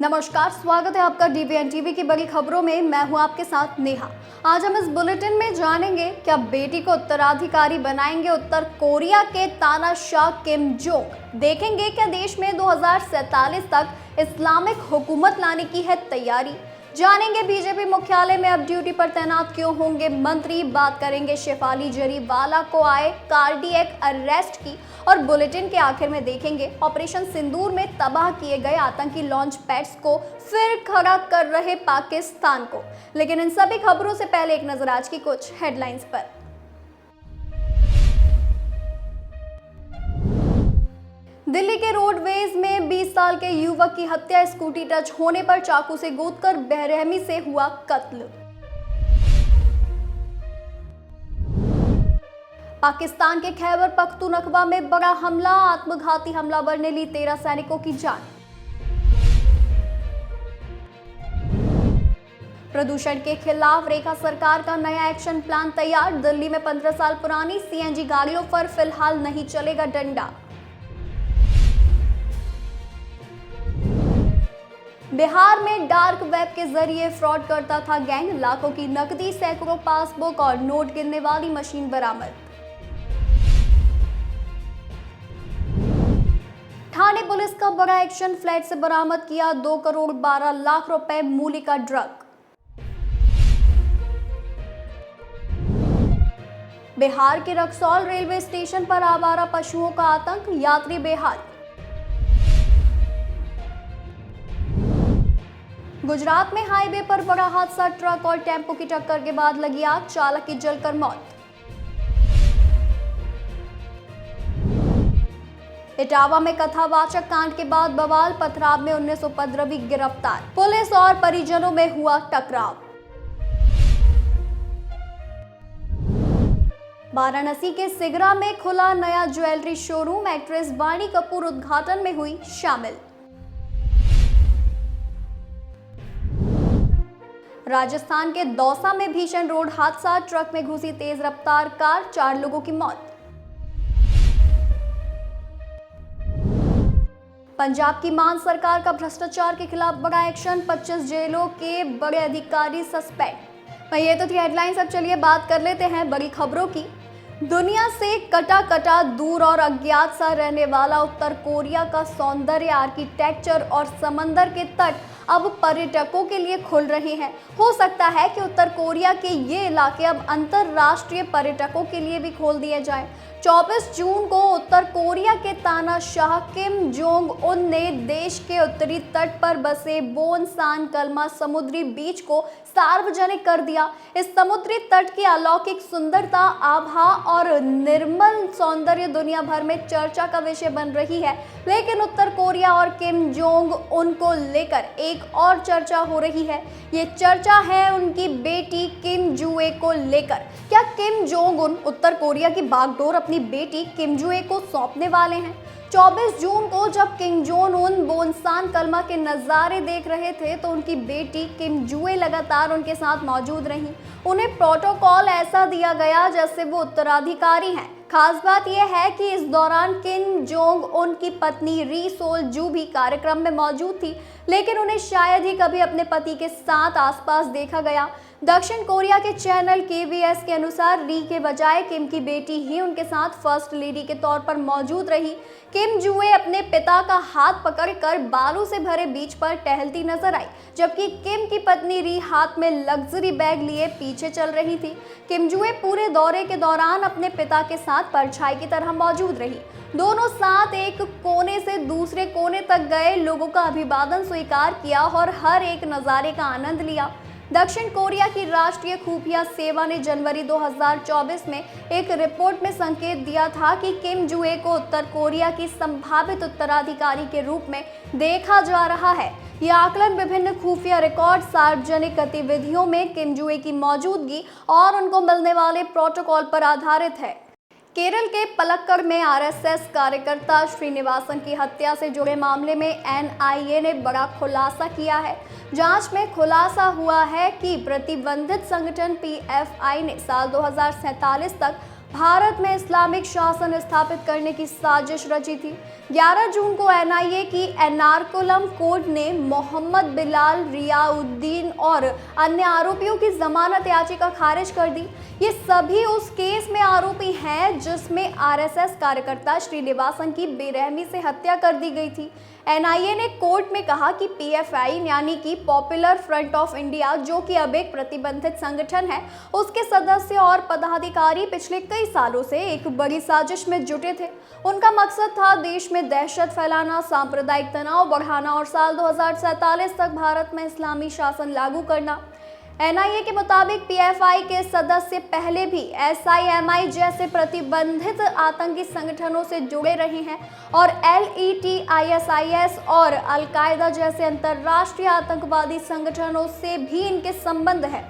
नमस्कार, स्वागत है आपका डीवीएन टीवी की बड़ी खबरों में। मैं हूं आपके साथ नेहा। आज हम इस बुलेटिन में जानेंगे क्या बेटी को उत्तराधिकारी बनाएंगे उत्तर कोरिया के तानाशाह किम जोंग। देखेंगे क्या देश में 2047 तक इस्लामिक हुकूमत लाने की है तैयारी। जानेंगे बीजेपी मुख्यालय में अब ड्यूटी पर तैनात क्यों होंगे मंत्री। बात करेंगे शेफाली जरीवाला को आए कार्डियक अरेस्ट की। और बुलेटिन के आखिर में देखेंगे ऑपरेशन सिंदूर में तबाह किए गए आतंकी लॉन्च पैड्स को फिर खड़ा कर रहे पाकिस्तान को। लेकिन इन सभी खबरों से पहले एक नजर आज की कुछ हेडलाइंस पर। दिल्ली के रोडवेज में 20 साल के युवक की हत्या, स्कूटी टच होने पर चाकू से गोदकर बेरहमी से हुआ कत्ल। पाकिस्तान के खैबर पख्तूनख्वा में बड़ा हमला, आत्मघाती हमलावर ने ली 13 सैनिकों की जान। प्रदूषण के खिलाफ रेखा सरकार का नया एक्शन प्लान तैयार। दिल्ली में 15 साल पुरानी सीएनजी गाड़ियों पर फिलहाल नहीं चलेगा डंडा। बिहार में डार्क वेब के जरिए फ्रॉड करता था गैंग। लाखों की नकदी, सैकड़ों पासबुक और नोट गिनने वाली मशीन बरामद। ठाणे पुलिस का बड़ा एक्शन, फ्लैट से बरामद किया 2 करोड़ 12 लाख रुपए मूल्य का ड्रग। बिहार के रक्सौल रेलवे स्टेशन पर आवारा पशुओं का आतंक, यात्री बेहाल। गुजरात में हाईवे पर बड़ा हादसा, ट्रक और टेम्पो की टक्कर के बाद लगी आग, चालक की जलकर मौत। इटावा में कथावाचक कांड के बाद बवाल, पथराव में 19 उपद्रवी गिरफ्तार, पुलिस और परिजनों में हुआ टकराव। वाराणसी के सिगरा में खुला नया ज्वेलरी शोरूम, एक्ट्रेस वाणी कपूर उद्घाटन में हुई शामिल। राजस्थान के दौसा में भीषण रोड हादसा, ट्रक में घुसी तेज रफ्तार कार, 4 लोगों की मौत। पंजाब की मान सरकार का भ्रष्टाचार के खिलाफ बड़ा एक्शन, 25 जेलों के बड़े अधिकारी सस्पेंड। ये तो थी हेडलाइंस। अब चलिए बात कर लेते हैं बड़ी खबरों की। दुनिया से कटा दूर और अज्ञात सा रहने वाला उत्तर कोरिया का सौंदर्य, आर्किटेक्चर और समंदर के तट अब पर्यटकों के लिए खुल रहे हैं। हो सकता है कि उत्तर कोरिया के ये इलाके अब अंतर्राष्ट्रीय पर्यटकों के लिए भी खोल दिए जाएं। 24 जून को उत्तर कोरिया के तानाशाह किम जोंग उन ने देश के उत्तरी तट पर बसे बोनसान कलमा समुद्री बीच को सार्वजनिक कर दिया। इस समुद्री तट की अलौकिक सुंदरता, आभा और निर्मल सौंदर्य दुनिया भर में चर्चा का विषय बन रही है। लेकिन उत्तर कोरिया और किम जोंग उनको लेकर एक और चर्चा हो रही है। ये चर्चा है उनकी बेटी किम जुए को लेकर। क्या किम जोंग उन उत्तर कोरिया की बागडोर अपनी बेटी किम जुए को सौंपने वाले हैं? 24 जून को जब किम जोंग उन बोनसान कलमा के नज़ारे देख रहे थे तो उनकी बेटी किम जुए लगातार उनके साथ मौजूद रहीं। उन्हें प्रोटोकॉल ऐसा दिया गया जैसे वो उत्तराधिकारी हैं। खास बात यह है कि इस दौरान किम जोंग उनकी पत्नी री सोल जू भी कार्यक्रम में मौजूद थी, लेकिन उन्हें शायद ही कभी अपने पति के साथ आसपास देखा गया। दक्षिण कोरिया के चैनल KBS के अनुसार री के बजाय किम की बेटी ही उनके साथ फर्स्ट लेडी के तौर पर मौजूद रही। किम जुए अपने पिता का हाथ पकड़कर बालू से भरे बीच पर टहलती नजर आई, जबकि किम की पत्नी री हाथ में लग्जरी बैग लिए पीछे चल रही थी। किम जुए पूरे दौरे के दौरान अपने पिता के साथ परछाई की तरह मौजूद रही। दोनों साथ एक कोने से दूसरे कोने तक गए, लोगों का अभिवादन स्वीकार किया और हर एक नज़ारे का आनंद लिया। दक्षिण कोरिया की राष्ट्रीय खुफिया सेवा ने जनवरी 2024 में एक रिपोर्ट में संकेत दिया था कि किम जुए को उत्तर कोरिया की संभावित उत्तराधिकारी के रूप में देखा जा रहा है। यह आकलन विभिन्न खुफिया रिकॉर्ड, सार्वजनिक गतिविधियों में किम जुए की मौजूदगी और उनको मिलने वाले प्रोटोकॉल पर आधारित है। केरल के पलक्कड़ में आरएसएस कार्यकर्ता श्रीनिवासन की हत्या से जुड़े मामले में एनआईए ने बड़ा खुलासा किया है। जांच में खुलासा हुआ है कि प्रतिबंधित संगठन पीएफआई ने साल 2047 तक भारत में इस्लामिक शासन स्थापित करने की साजिश रची थी। 11 जून को एनआईए की एर्नाकुलम कोर्ट ने मोहम्मद बिलाल, रियाउद्दीन और अन्य आरोपियों की जमानत याचिका खारिज कर दी। ये सभी उस केस में आरोपी हैं जिसमें आरएसएस कार्यकर्ता श्रीनिवासन की बेरहमी से हत्या कर दी गई थी। एनआईए ने कोर्ट में कहा कि पीएफआई यानी कि पॉपुलर फ्रंट ऑफ इंडिया, जो कि अब एक प्रतिबंधित संगठन है, उसके सदस्य और पदाधिकारी पिछले कई सालों से एक बड़ी साजिश में जुटे थे। उनका मकसद था देश में दहशत फैलाना, सांप्रदायिक तनाव बढ़ाना और साल 2047 तक भारत में इस्लामी शासन लागू करना। एनआईए के मुताबिक पीएफआई के सदस्य पहले भी एसआईएमआई जैसे प्रतिबंधित आतंकी संगठनों से जुड़े रहे हैं और एलईटीआईएस और अल-कायदा जैसे अंतर्राष्ट्रीय आतंकवादी संगठनों से भी इनके संबंध हैं।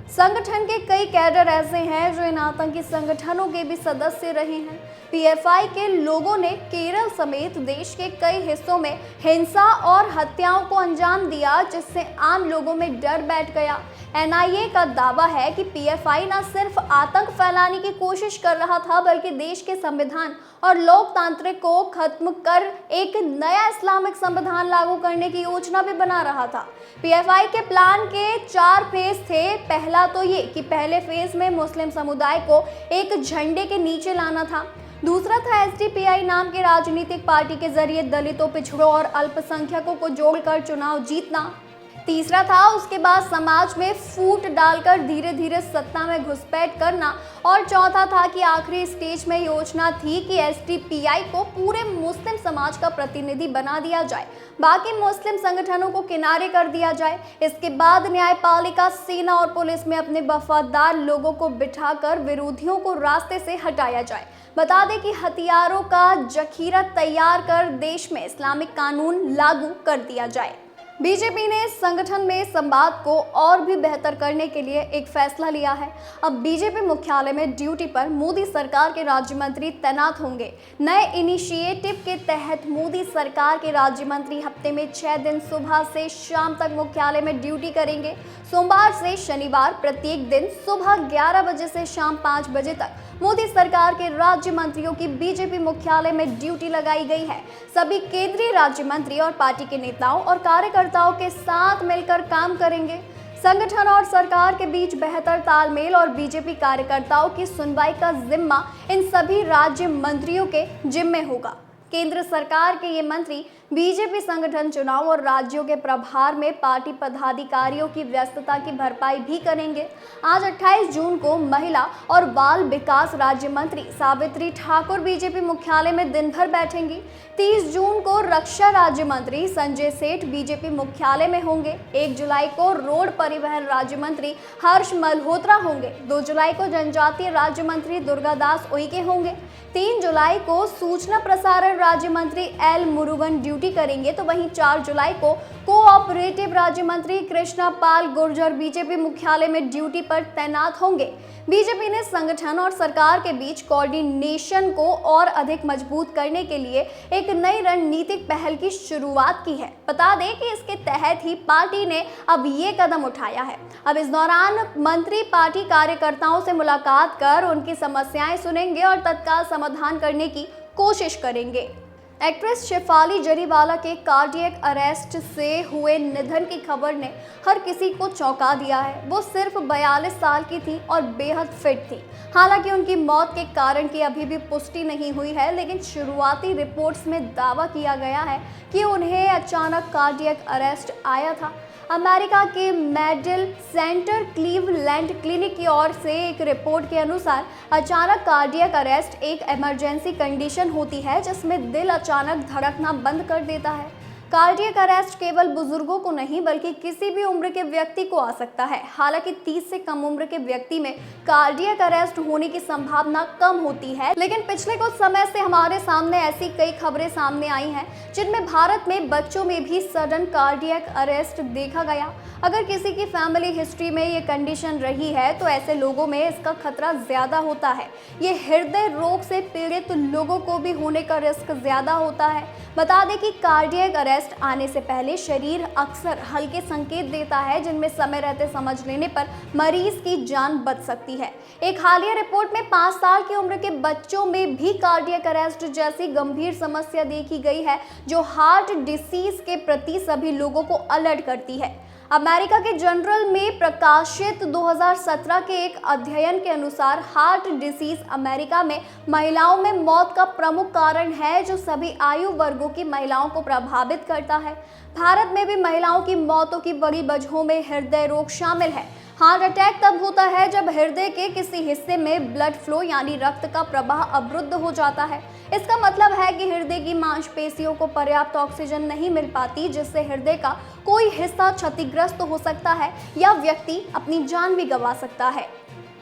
संगठन के कई कैडर ऐसे हैं जो इन आतंकी संगठनों के भी सदस्य रहे हैं। पीएफआई के लोगों ने केरल समेत देश के कई हिस्सों में हिंसा और हत्याओं को अंजाम दिया, जिससे आम लोगों में डर बैठ गया। एनआईए का दावा है कि पीएफआई न सिर्फ आतंक फैलाने की कोशिश कर रहा था, बल्कि देश के संविधान और लोकतांत्रिक को खत्म कर एक नया इस्लामिक संविधान लागू करने की योजना भी बना रहा था। पीएफआई के प्लान के 4 फेज थे। पहला तो ये कि पहले फेज में मुस्लिम समुदाय को एक झंडे के नीचे लाना था। दूसरा था एसडीपीआई नाम की राजनीतिक पार्टी के जरिए दलितों, पिछड़ों और अल्पसंख्यकों को जोड़कर चुनाव जीतना। तीसरा था उसके बाद समाज में फूट डालकर धीरे धीरे सत्ता में घुसपैठ करना। और चौथा था कि आखिरी स्टेज में योजना थी कि एसडीपीआई को पूरे मुस्लिम समाज का प्रतिनिधि बना दिया जाए, बाकी मुस्लिम संगठनों को किनारे कर दिया जाए। इसके बाद न्यायपालिका, सेना और पुलिस में अपने वफादार लोगों को बिठाकर विरोधियों को रास्ते से हटाया जाए। बता दें कि हथियारों का जखीरा तैयार कर देश में इस्लामिक कानून लागू कर दिया जाए। बीजेपी ने इस संगठन में संवाद को और भी बेहतर करने के लिए एक फैसला लिया है। अब बीजेपी मुख्यालय में ड्यूटी पर मोदी सरकार के राज्य मंत्री तैनात होंगे। नए इनिशिएटिव के तहत मोदी सरकार के राज्य मंत्री हफ्ते में 6 दिन सुबह से शाम तक मुख्यालय में ड्यूटी करेंगे। सोमवार से शनिवार प्रत्येक दिन सुबह 11 बजे से शाम 5 बजे तक मोदी सरकार के राज्य मंत्रियों की बीजेपी मुख्यालय में ड्यूटी लगाई गई है। सभी केंद्रीय राज्य मंत्री और पार्टी के नेताओं और कार्यकर्ताओं के साथ मिलकर काम करेंगे। संगठन और सरकार के बीच बेहतर तालमेल और बीजेपी कार्यकर्ताओं की सुनवाई का जिम्मा इन सभी राज्य मंत्रियों के जिम्मे होगा। केंद्र सरकार के ये मंत्री बीजेपी संगठन चुनाव और राज्यों के प्रभार में पार्टी पदाधिकारियों की व्यस्तता की भरपाई भी करेंगे। आज 28 जून को महिला और बाल विकास राज्य मंत्री सावित्री ठाकुर बीजेपी मुख्यालय में दिन भर बैठेंगी। 30 जून को रक्षा राज्य मंत्री संजय सेठ बीजेपी मुख्यालय में होंगे। 1 जुलाई को रोड परिवहन राज्य मंत्री हर्ष मल्होत्रा होंगे। 2 जुलाई को जनजातीय राज्य मंत्री दुर्गादास उइके होंगे। 3 जुलाई को सूचना प्रसारण राज्य मंत्री एल मुरुगन ड्यूटी करेंगे। तो वहीं 4 जुलाई को कोऑपरेटिव राज्य मंत्री कृष्णा पाल गुर्जर बीजेपी मुख्यालय में ड्यूटी पर तैनात होंगे। बीजेपी ने संगठन और सरकार के बीच कोऑर्डिनेशन को और अधिक मजबूत करने के लिए एक नई रणनीतिक पहल की शुरुआत की है। बता दें कि इसके तहत ही पार्टी ने अब ये कदम उठाया है। अब इस दौरान मंत्री पार्टी कार्यकर्ताओं से मुलाकात कर उनकी समस्याएं सुनेंगे और तत्काल समाधान करने की कोशिश करेंगे। एक्ट्रेस शेफाली जरीवाला के कार्डियक अरेस्ट से हुए निधन की खबर ने हर किसी को चौंका दिया है। वो सिर्फ 42 साल की थी और बेहद फिट थी। हालांकि उनकी मौत के कारण की अभी भी पुष्टि नहीं हुई है, लेकिन शुरुआती रिपोर्ट्स में दावा किया गया है कि उन्हें अचानक कार्डियक अरेस्ट आया था। अमेरिका के मेडिल सेंटर क्लीवलैंड क्लिनिक की ओर से एक रिपोर्ट के अनुसार अचानक कार्डियक अरेस्ट एक इमरजेंसी कंडीशन होती है जिसमें दिल अचानक धड़कना बंद कर देता है। कार्डियक अरेस्ट केवल बुजुर्गों को नहीं बल्कि किसी भी उम्र के व्यक्ति को आ सकता है। हालांकि 30 से कम उम्र के व्यक्ति में कार्डियक अरेस्ट होने की संभावना कम होती है, लेकिन पिछले कुछ समय से हमारे सामने ऐसी कई खबरें सामने आई हैं जिनमें भारत में बच्चों में भी सडन कार्डियक अरेस्ट देखा गया। अगर किसी की फैमिली हिस्ट्री में ये कंडीशन रही है तो ऐसे लोगों में इसका खतरा ज्यादा होता है। ये हृदय रोग से पीड़ित लोगों को भी होने का रिस्क ज्यादा होता है। बता दें कि कार्डियक अरेस्ट टेस्ट आने से पहले शरीर अक्सर हल्के संकेत देता है, जिनमें समय रहते समझ लेने पर मरीज की जान बच सकती है। एक हालिया रिपोर्ट में 5 साल की उम्र के बच्चों में भी कार्डियक अरेस्ट जैसी गंभीर समस्या देखी गई है, जो हार्ट डिसीज के प्रति सभी लोगों को अलर्ट करती है। अमेरिका के जर्नल में प्रकाशित 2017 के एक अध्ययन के अनुसार हार्ट डिसीज अमेरिका में महिलाओं में मौत का प्रमुख कारण है, जो सभी आयु वर्गों की महिलाओं को प्रभावित करता है। भारत में भी महिलाओं की मौतों की बड़ी वजहों में हृदय रोग शामिल है। हार्ट अटैक तब होता है जब हृदय के किसी हिस्से में ब्लड फ्लो यानी रक्त का प्रवाह अवरुद्ध हो जाता है। इसका मतलब है कि हृदय की मांसपेशियों को पर्याप्त ऑक्सीजन नहीं मिल पाती, जिससे हृदय का कोई हिस्सा क्षतिग्रस्त हो सकता है या व्यक्ति अपनी जान भी गंवा सकता है।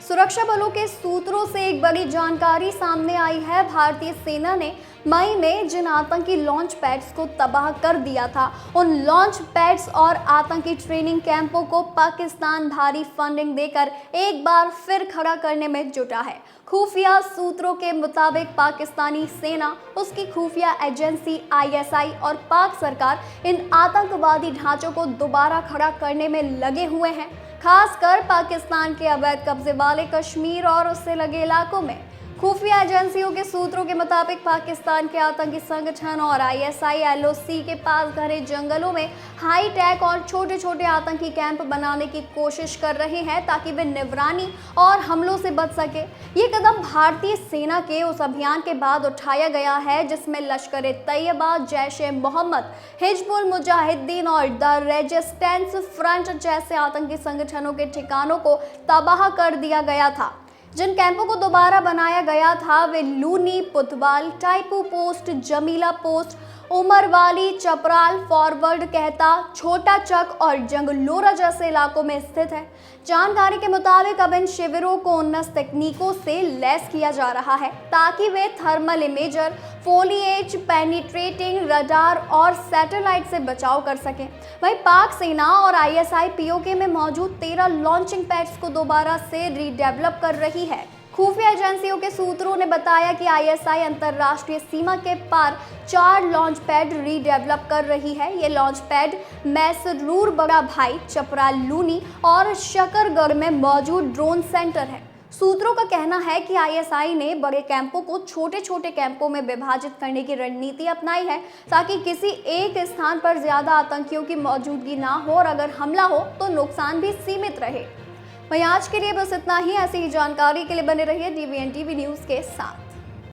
सुरक्षा बलों के सूत्रों से एक बड़ी जानकारी सामने आई है। भारतीय सेना ने मई में जिन आतंकी लॉन्च पैड्स को तबाह कर दिया था, उन लॉन्च पैड्स और आतंकी ट्रेनिंग कैंपों को पाकिस्तान भारी फंडिंग देकर एक बार फिर खड़ा करने में जुटा है। खुफिया सूत्रों के मुताबिक पाकिस्तानी सेना, उसकी खुफिया एजेंसी ISI और पाक सरकार इन आतंकवादी ढांचों को दोबारा खड़ा करने में लगे हुए हैं, खासकर पाकिस्तान के अवैध कब्जे वाले कश्मीर और उससे लगे इलाकों में। खुफिया एजेंसियों के सूत्रों के मुताबिक पाकिस्तान के आतंकी संगठन और ISI LOC के पास घने जंगलों में हाई टेक और छोटे छोटे आतंकी कैंप बनाने की कोशिश कर रहे हैं, ताकि वे निगरानी और हमलों से बच सके। ये कदम भारतीय सेना के उस अभियान के बाद उठाया गया है जिसमें लश्कर-ए-तैयबा, जैश-ए-मोहम्मद, हिजबुल मुजाहिदीन और द रेजिस्टेंस फ्रंट जैसे आतंकी संगठनों के ठिकानों को तबाह कर दिया गया था। जिन कैंपों को दोबारा बनाया गया था वे Luni, Putwal, Taipu post, Jamila post, Umarwali, Chapral, forward Kahta, Chhota चक और जंगलोरा जैसे इलाकों में स्थित है। जानकारी के मुताबिक अब इन शिविरों को उन्नत तकनीकों से लैस किया जा रहा है, ताकि वे thermal imager, foliage penetrating radar और सैटेलाइट से बचाव कर सकें। वहीं पाक सेना और ISI POK में मौजूद 13 लॉन्चिंग पैड्स को दोबारा से रीडेवलप कर रही है। खुफिया एजेंसियों के सूत्रों ने बताया कि ISI अंतर्राष्ट्रीय सीमा के पार 4 लॉन्च पैड रीडेवलप कर रही है। ये लॉन्च पैड मैसरूर बड़ा भाई, चपराल, लूनी और शकरगढ़ में मौजूद ड्रोन सेंटर है। सूत्रों का कहना है कि ISI ने बड़े कैंपों को छोटे छोटे कैंपों में विभाजित करने की रणनीति अपनाई है, ताकि किसी एक स्थान पर ज्यादा आतंकियों की मौजूदगी ना हो और अगर हमला हो तो नुकसान भी सीमित रहे। वहीं आज के लिए बस इतना ही। ऐसी ही जानकारी के लिए बने रहिए DVN TV न्यूज़ के साथ।